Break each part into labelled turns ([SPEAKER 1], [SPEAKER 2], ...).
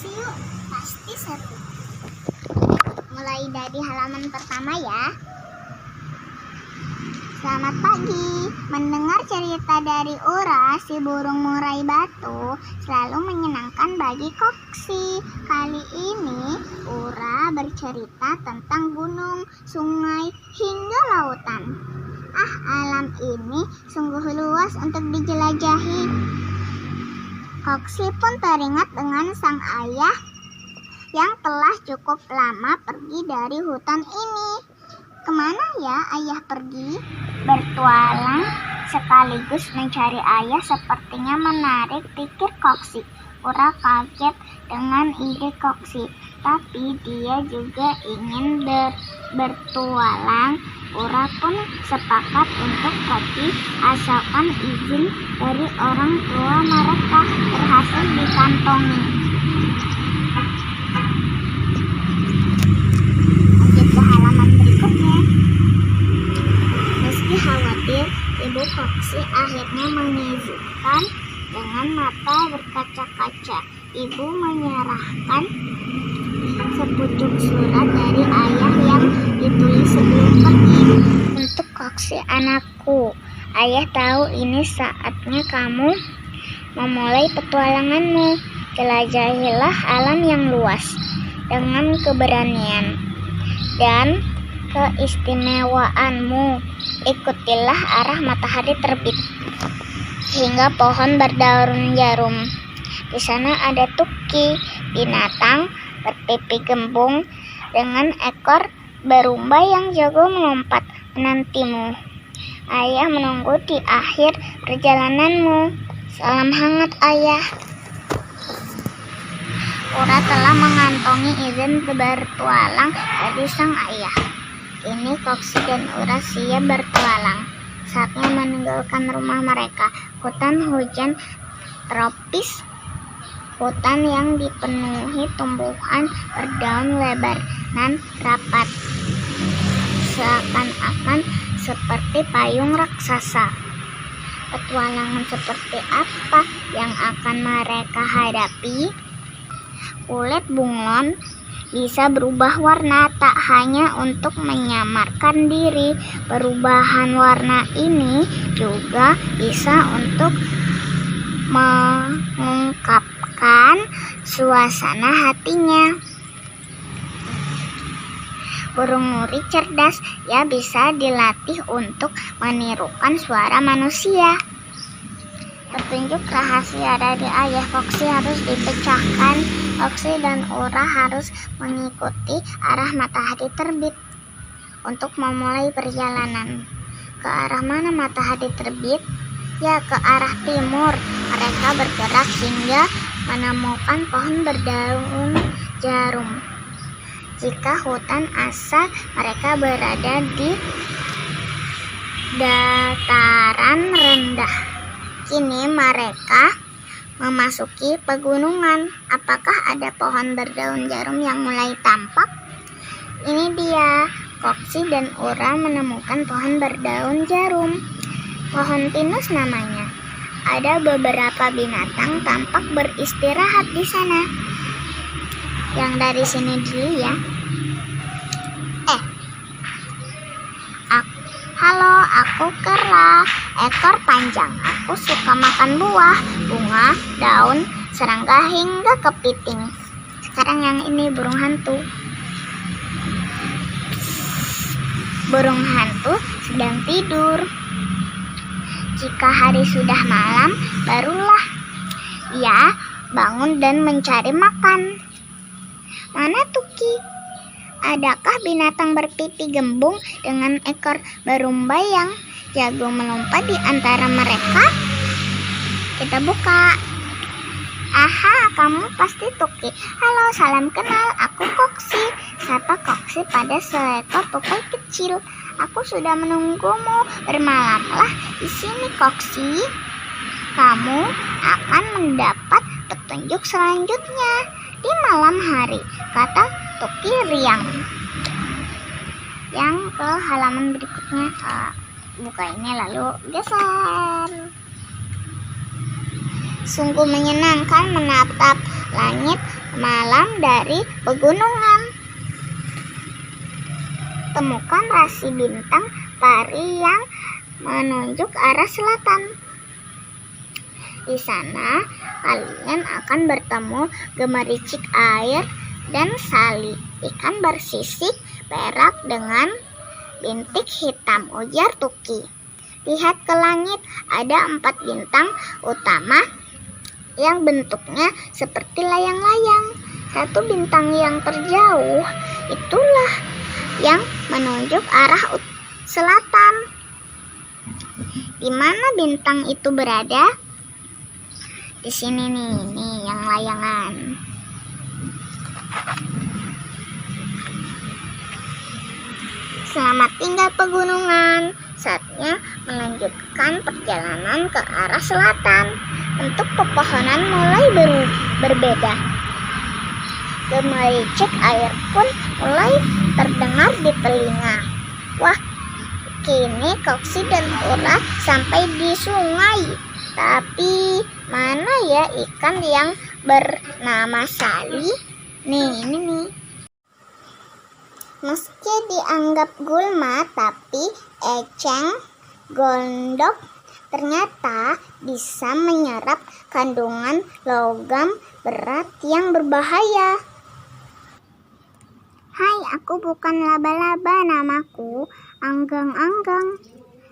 [SPEAKER 1] Koksi yuk, pasti seru. Mulai dari halaman pertama ya. Selamat pagi. Mendengar cerita dari Ura, si burung murai batu, selalu menyenangkan bagi Koksi. Kali ini Ura bercerita tentang gunung, sungai, hingga lautan. Alam ini sungguh luas untuk dijelajahi. Koksi pun teringat dengan sang ayah yang telah cukup lama pergi dari hutan ini. Kemana ya ayah pergi? Bertualang sekaligus mencari ayah sepertinya menarik pikir Koksi. Ura kaget dengan ide Koksi, tapi dia juga ingin bertualang. Ura pun sepakat untuk pergi asalkan izin dari orang tua mereka berhasil dikantongi. Lanjut ke halaman berikutnya. Meski khawatir, Ibu Koksi akhirnya mengizinkan dengan mata berkaca-kaca. Ibu menyerahkan sepucuk surat dari ayah yang ditulis sebelum pergi. Untuk Koksi, anakku, ayah tahu ini saatnya kamu memulai petualanganmu. Jelajahilah alam yang luas dengan keberanian dan keistimewaanmu. Ikutilah arah matahari terbit hingga pohon berdaun jarum. Di sana ada Tuki, binatang berpipi gembung dengan ekor berumba yang jago melompat menantimu. Ayah menunggu di akhir perjalananmu. Salam hangat ayah. Ura telah mengantongi izin bertualang dari sang ayah. Kini Koksi dan Ura siap bertualang. Saatnya meninggalkan rumah mereka. Hutan hujan tropis, hutan yang dipenuhi tumbuhan berdaun lebar dan rapat, seakan-akan seperti payung raksasa. Petualangan seperti apa yang akan mereka hadapi? Kulit bunglon bisa berubah warna tak hanya untuk menyamarkan diri. Perubahan warna ini juga bisa untuk mengungkapkan suasana hatinya. Burung nuri cerdas, ya bisa dilatih untuk menirukan suara manusia. Petunjuk rahasia dari ayah Koksi harus dipecahkan. Koksi dan Ura harus mengikuti arah matahari terbit untuk memulai perjalanan. Ke arah mana matahari terbit? Ya, ke arah timur. Mereka bergerak hingga menemukan pohon berdaun jarum. Jika hutan asal, mereka berada di dataran rendah. Kini mereka memasuki pegunungan. Apakah ada pohon berdaun jarum yang mulai tampak? Ini dia. Koksi dan Ura menemukan pohon berdaun jarum. Pohon pinus namanya. Ada beberapa binatang tampak beristirahat di sana. Yang dari sini dulu ya. Halo, aku Kera, ekor panjang. Aku suka makan buah, bunga, daun, serangga hingga kepiting. Sekarang yang ini burung hantu. Burung hantu sedang tidur. Jika hari sudah malam, barulah ia bangun dan mencari makan. Mana Tuki? Adakah binatang berpipi gembung dengan ekor berumba yang jago melompat di antara mereka? Kita buka. Aha, kamu pasti Tuki. Halo, salam kenal. Aku Koksi. Sapa Koksi pada seekor tupai kecil. Aku sudah menunggumu. Bermalamlah di sini, Koksi. Kamu akan mendapat petunjuk selanjutnya di malam hari, kata Tuki riang. Yang ke halaman berikutnya, buka ini lalu geser. Sungguh menyenangkan menatap langit malam dari pegunungan. Temukan rasi bintang pari yang menunjuk arah selatan. Di sana kalian akan bertemu gemericik air dan sali, ikan bersisik perak dengan bintik hitam, ujar Tuki. Lihat ke langit, ada 4 bintang utama yang bentuknya seperti layang-layang. Satu bintang yang terjauh itulah yang menunjuk arah selatan. Di mana bintang itu berada? Di sini nih yang layangan. Selamat tinggal pegunungan. Saatnya melanjutkan perjalanan ke arah selatan. Bentuk pepohonan mulai berbeda. Gemericik air pun mulai terdengar di telinga. Wah, kini Koksi dan Ura sampai di sungai. Tapi mana ya ikan yang bernama Sali? Nih, ini nih. Meski dianggap gulma, tapi eceng gondok ternyata bisa menyerap kandungan logam berat yang berbahaya. Hai, aku bukan laba-laba, namaku Anggang-Anggang.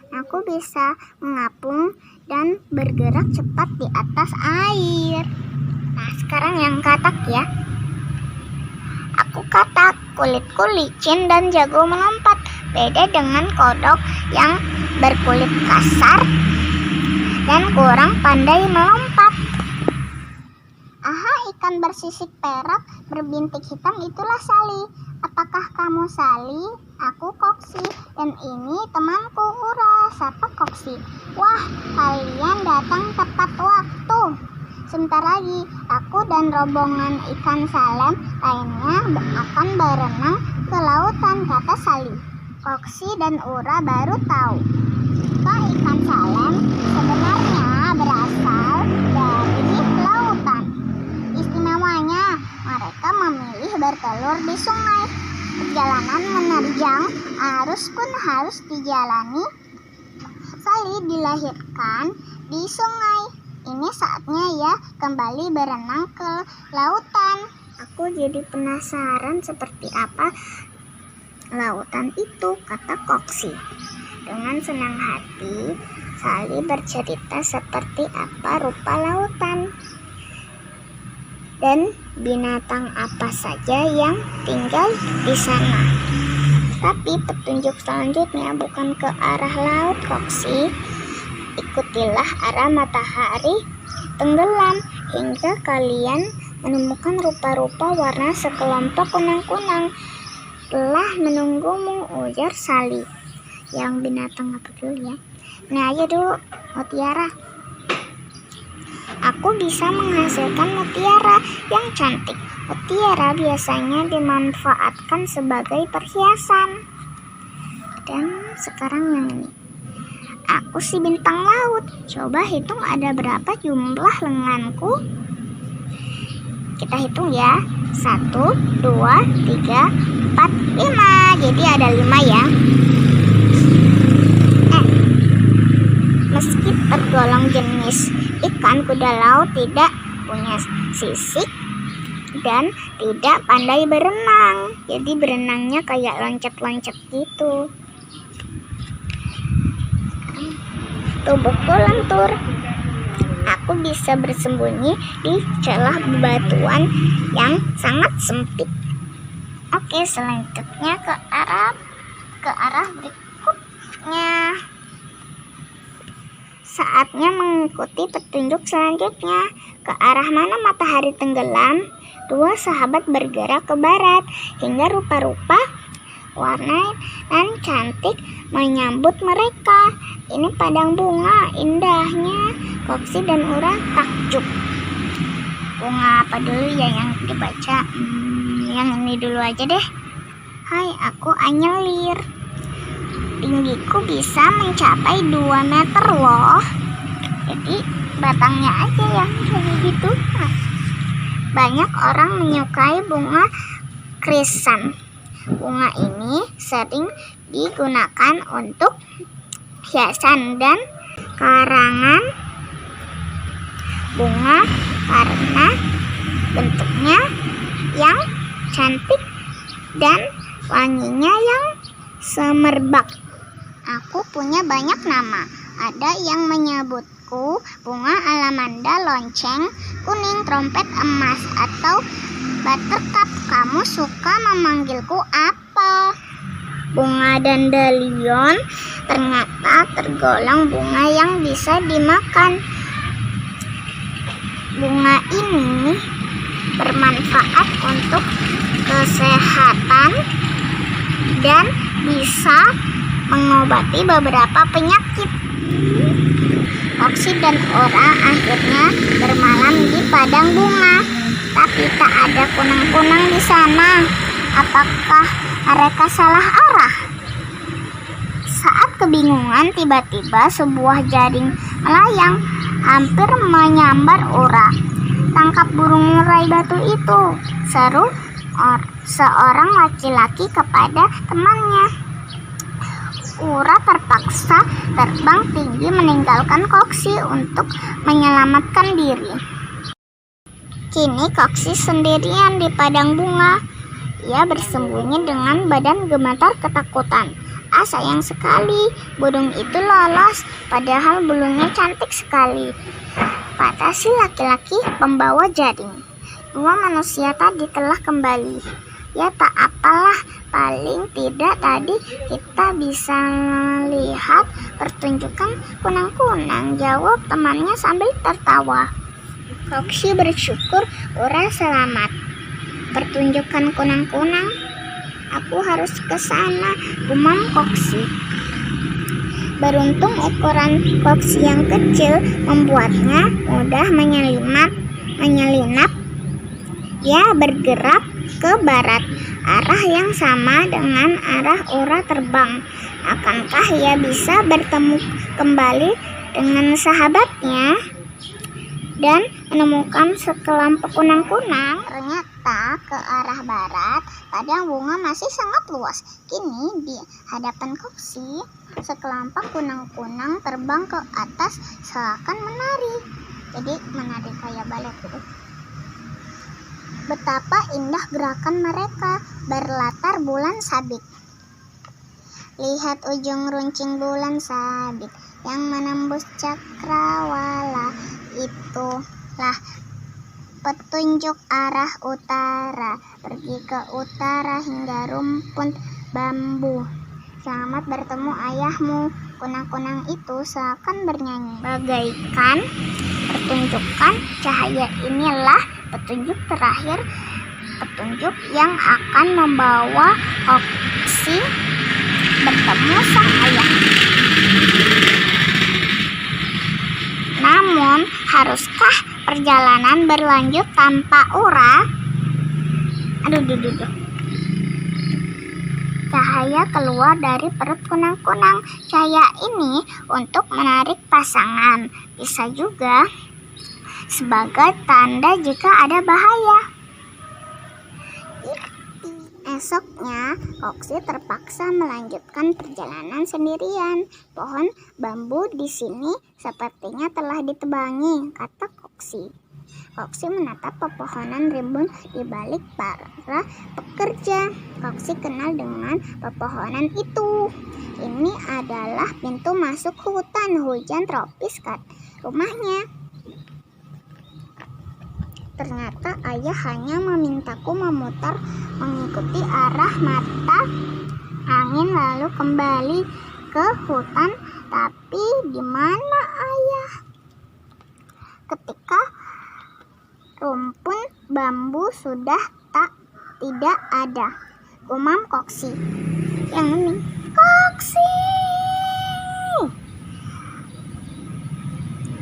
[SPEAKER 1] Aku bisa mengapung dan bergerak cepat di atas air. Nah, sekarang yang katak ya. Aku katak, kulitku licin dan jago melompat. Beda dengan kodok yang berkulit kasar dan kurang pandai melompat. Aha, ikan bersisik perak berbintik hitam itulah Sali. Apakah kamu Sali? Aku Koksi, dan ini temanku Ura. Sapa Koksi. Wah, kalian datang tepat waktu. Sebentar lagi, aku dan rombongan ikan salem lainnya akan berenang ke lautan, kata Sali. Koksi dan Ura baru tahu ikan salem sebenarnya berasal dari lautan. Istimewanya, mereka memilih bertelur di sungai. Perjalanan menerjang arus pun harus dijalani. Sali dilahirkan di sungai. Ini saatnya ya kembali berenang ke lautan. Aku jadi penasaran seperti apa lautan itu, kata Koksi. Dengan senang hati, Sali bercerita seperti apa rupa lautan dan binatang apa saja yang tinggal di sana. Tapi petunjuk selanjutnya bukan ke arah laut, Koksi. Ikutilah arah matahari tenggelam hingga kalian menemukan rupa-rupa warna sekelompok kunang-kunang. Telah menunggumu, ujar Sali. Yang binatang apa dulu ya? Nah, ayo dulu, mutiara. Aku bisa menghasilkan mutiara yang cantik. Mutiara biasanya dimanfaatkan sebagai perhiasan. Dan sekarang yang ini. Aku si bintang laut. Coba hitung ada berapa jumlah lenganku. Kita hitung ya. 1, 2, 3, 4, 5. Jadi ada 5 ya. Meski tergolong jenis ikan, kuda laut tidak punya sisik dan tidak pandai berenang. Jadi berenangnya kayak loncat-loncat gitu. Tubuhku lentur. Aku bisa bersembunyi di celah bebatuan yang sangat sempit. Oke, selanjutnya ke arah berikutnya. Saatnya mengikuti petunjuk selanjutnya. Ke arah mana matahari tenggelam, dua sahabat bergerak ke barat hingga rupa-rupa warna dan cantik menyambut mereka. Ini padang bunga, indahnya. Koksi dan Ura takjub. Bunga apa dulu ya yang dibaca? Yang ini dulu aja deh. Hai, aku Anyelir. Tinggiku bisa mencapai 2 meter loh. Jadi batangnya aja yang kayak gitu. Banyak orang menyukai bunga krisan. Bunga ini sering digunakan untuk hiasan dan karangan bunga karena bentuknya yang cantik dan wanginya yang semerbak. Aku punya banyak nama. Ada yang menyebutku bunga alamanda lonceng, kuning, trompet emas, atau buttercup. Kamu suka memanggilku apa? Bunga dandelion ternyata tergolong bunga yang bisa dimakan. Bunga ini bermanfaat untuk kesehatan dan bisa mengobati beberapa penyakit. Foxy dan Ora akhirnya bermalam di padang bunga, tapi tak ada kunang-kunang di sana. Apakah mereka salah arah? Saat kebingungan, tiba-tiba sebuah jaring melayang hampir menyambar Ora. "Tangkap burung murai batu itu!" seru seorang laki-laki kepada temannya. Ora terpaksa terbang tinggi meninggalkan Foxy untuk menyelamatkan diri. Kini Foxy sendirian di padang bunga. Ia bersembunyi dengan badan gemetar ketakutan. Sayang sekali, burung itu lolos, padahal bulunya cantik sekali, kata si laki-laki pembawa jaring. Dua manusia tadi telah kembali. Ya tak apalah, paling tidak tadi kita bisa melihat pertunjukan kunang-kunang, jawab temannya sambil tertawa. Foxy bersyukur Ora selamat. Pertunjukan kunang-kunang? Aku harus ke sana, gumam Foxy. Beruntung ukuran Foxy yang kecil membuatnya mudah menyelinap. Ia bergerak ke barat, arah yang sama dengan arah Ora terbang. Akankah ia bisa bertemu kembali dengan sahabatnya dan menemukan sekelompok kunang-kunang? Ternyata ke arah barat, padang bunga masih sangat luas. Kini di hadapan Foxy, sekelompok kunang-kunang terbang ke atas seakan menari. Jadi menari kayak balet gitu. Betapa indah gerakan mereka berlatar bulan sabit. Lihat ujung runcing bulan sabit yang menembus cakrawala. Itulah petunjuk arah utara. Pergi ke utara hingga rumpun bambu. Selamat bertemu ayahmu. Kunang-kunang itu seakan bernyanyi. Bagaikan pertunjukan cahaya inilah petunjuk terakhir, petunjuk yang akan membawa Foxy bertemu sang ayah. Namun, haruskah perjalanan berlanjut tanpa Ora? Cahaya keluar dari perut kunang-kunang. Cahaya ini untuk menarik pasangan. Bisa juga sebagai tanda jika ada bahaya. Esoknya, Foxy terpaksa melanjutkan perjalanan sendirian. Pohon bambu di sini sepertinya telah ditebangi, kata Foxy. Foxy menatap pepohonan rimbun di balik para pekerja. Foxy kenal dengan pepohonan itu. Ini adalah pintu masuk hutan hujan tropis rumahnya. Ternyata ayah hanya memintaku memutar mengikuti arah mata angin lalu kembali ke hutan. Tapi di mana ayah? Ketika rumpun bambu sudah tidak ada, gumam Foxy. Yang ini, Foxy!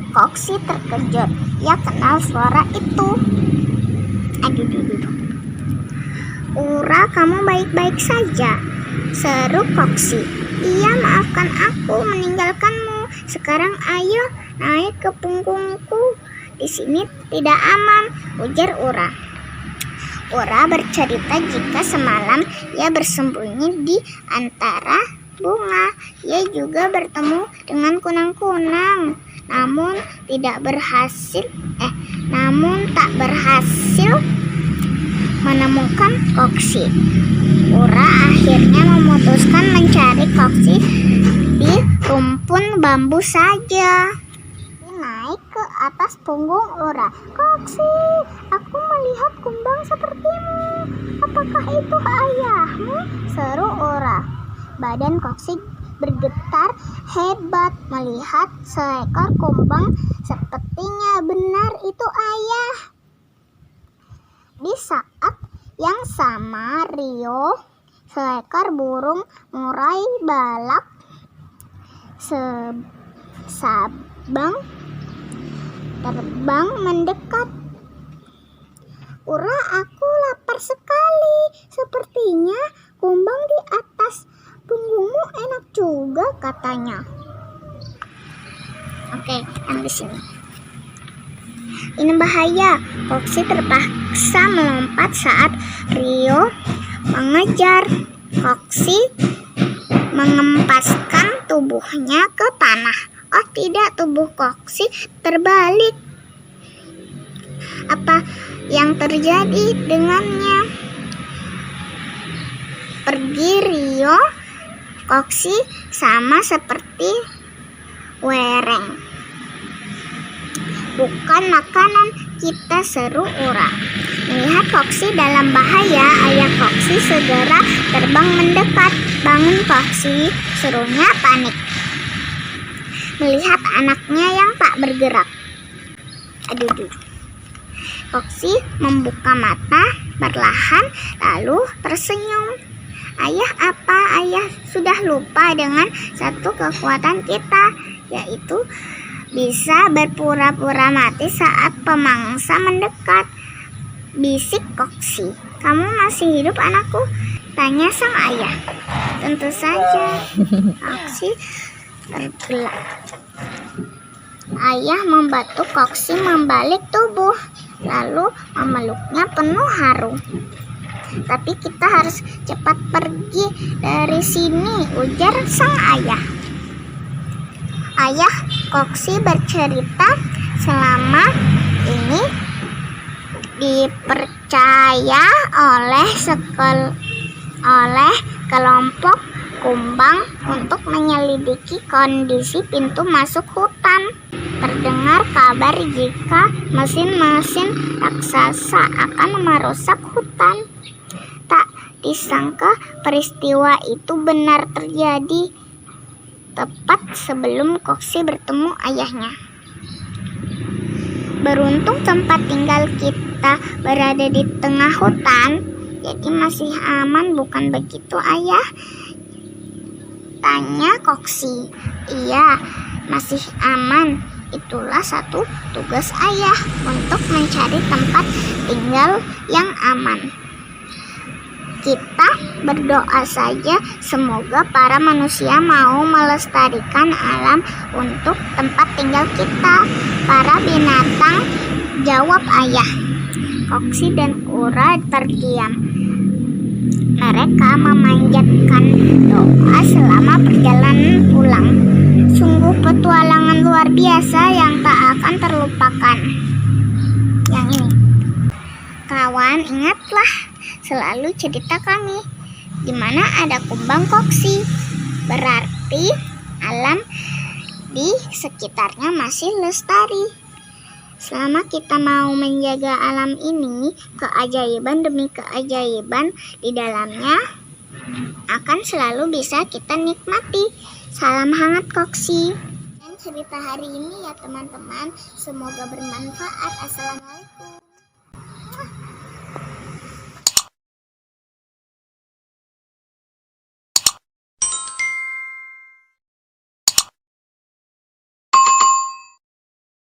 [SPEAKER 1] Foxy terkejut. Ia kenal suara itu. Ora, kamu baik-baik saja? Seru Foxy. Iya, maafkan aku meninggalkanmu. Sekarang ayo naik ke punggungku. Di sini tidak aman, ujar Ura. Ura bercerita jika semalam ia bersembunyi di antara bunga. Ia juga bertemu dengan kunang-kunang, namun tak berhasil menemukan Koksi. Ura akhirnya memutuskan mencari Koksi di rumpun bambu saja. Naik ke atas punggung Ura. "Koksi, aku melihat kumbang sepertimu. Apakah itu ayahmu?" seru Ura. Badan Koksi bergetar hebat melihat seekor kumbang. Sepertinya benar itu ayah. Di saat yang sama, Rio, seekor burung murai balak sabang, terbang mendekat. "Ura, aku lapar sekali. Sepertinya kumbang di atas punggungmu enak juga," katanya. Oke, yang di sini. Ini bahaya. Koksi terpaksa melompat saat Rio mengejar. Koksi mengempaskan tubuhnya ke tanah. Oh tidak, tubuh Koksi terbalik. Apa yang terjadi dengannya? Pergi Rio, Koksi sama seperti wereng. "Bukan makanan kita," seru Ura. Melihat Koksi dalam bahaya, ayah Koksi segera terbang mendekat. "Bangun Koksi," serunya panik melihat anaknya yang tak bergerak. Aduh. Koksi membuka mata perlahan lalu tersenyum. "Ayah, apa ayah sudah lupa dengan satu kekuatan kita, yaitu bisa berpura-pura mati saat pemangsa mendekat," bisik Koksi. "Kamu masih hidup anakku?" tanya sang ayah. "Tentu saja." Koksi tergelak. Ayah membantu Koksi membalik tubuh, lalu memeluknya penuh haru. "Tapi kita harus cepat pergi dari sini," ujar sang ayah. Ayah Koksi bercerita selama ini dipercaya oleh kelompok kumbang untuk menyelidiki kondisi pintu masuk hutan. Terdengar kabar jika mesin-mesin raksasa akan merusak hutan. Tak disangka peristiwa itu benar terjadi tepat sebelum Koksi bertemu ayahnya. "Beruntung tempat tinggal kita berada di tengah hutan, jadi masih aman, bukan begitu ayah?" tanya Koksi. "Iya, masih aman. Itulah satu tugas ayah, untuk mencari tempat tinggal yang aman. Kita berdoa saja semoga para manusia mau melestarikan alam untuk tempat tinggal kita, para binatang," jawab ayah. Koksi dan Ura terdiam. Mereka memanjatkan doa selama perjalanan pulang. Sungguh petualangan luar biasa yang tak akan terlupakan. Yang ini. Kawan, ingatlah selalu cerita kami. Di mana ada kumbang Koksi, berarti alam di sekitarnya masih lestari. Selama kita mau menjaga alam ini, keajaiban demi keajaiban di dalamnya akan selalu bisa kita nikmati. Salam hangat Koksi. Dan cerita hari ini ya teman-teman, semoga bermanfaat. Assalamualaikum.